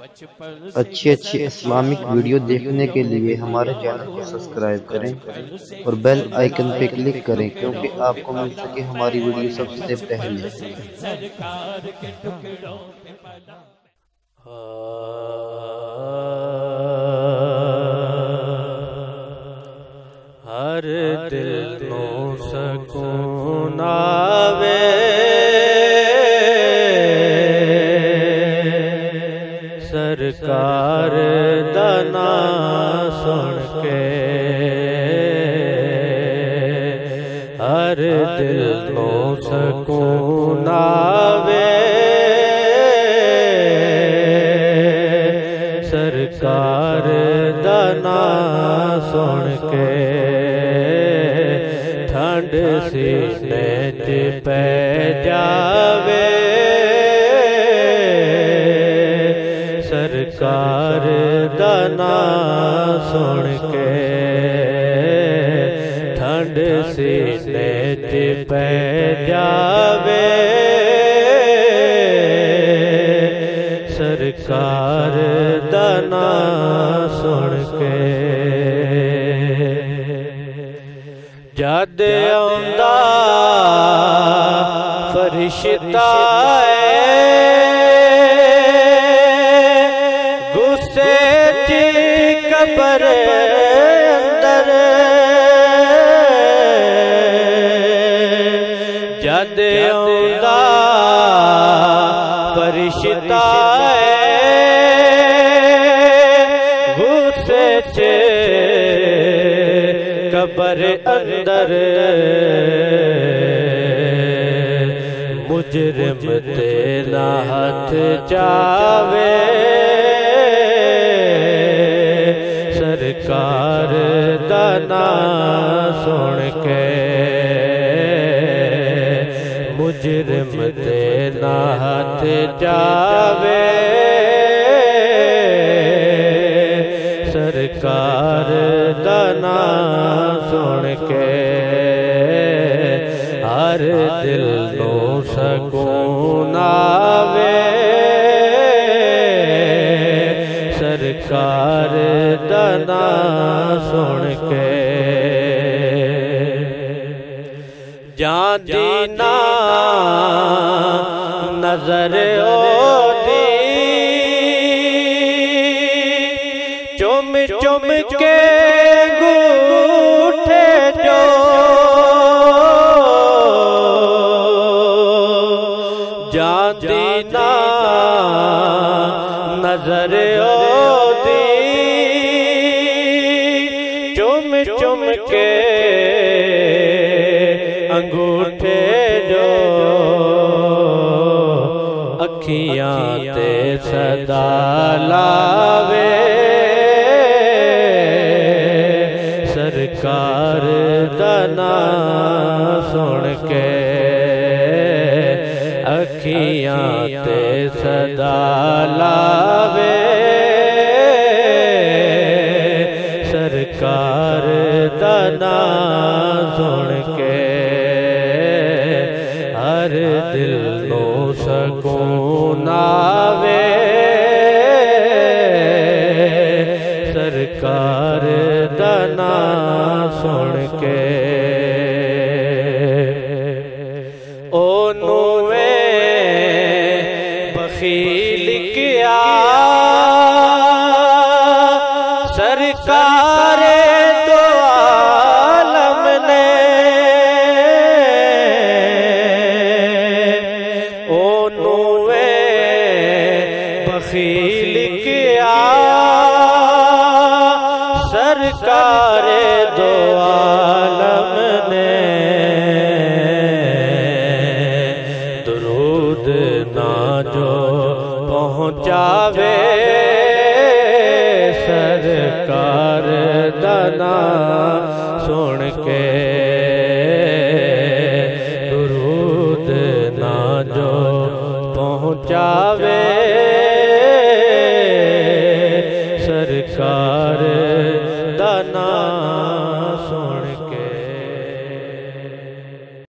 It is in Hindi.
अच्छी अच्छी इस्लामिक वीडियो देखने के लिए हमारे चैनल को सब्सक्राइब करें और बेल आइकन पे क्लिक करें, क्योंकि आपको मिल सके हमारी वीडियो सबसे पहले। हर दिल नो सकून आवे, सरकार दा नाम सुन के। हर दिल नो सकून आवे, सरकार दा नाम सुन के। ठंड सीने च पै जावे, सरकार दा नाम सुन के। ठंड सीने च पै जावे, सरकार दा नाम सुन के। जद आंदा फरिश्ता गुस्से च कब्र अंदर, जद आंदा फरिश्ता गुस्से च कब्र अंदर, मुजरिम तेरा हाथ जावे, सरकार दा नाम सुन के। मुजरिम तेरा हाथ जावे, सरकार दा नाम सुन के। हर दिल नो सकून आवे, सरकार दा नाम सुन के। जांदी ना नजर ओदी, चुम चुम के गूठे जो, जांदी ना नजर ओदी, चुम चुम के अंगूठे जो। अखियां ते सदा लावे, सरकार दा नाम सुन के। अखियां ते सदा लावे, सरकार दा नाम सुन के। हर दिल नो सकून आवे, सरकार दा नाम सुन के। ओनू बखील किया, सरकार दो आलम ने। ओनू बखील किया, सरकार दो आलम ने। दुरूद ना जो पहुँचावे, सरकार दा नाम सुन के। दुरूद ना जो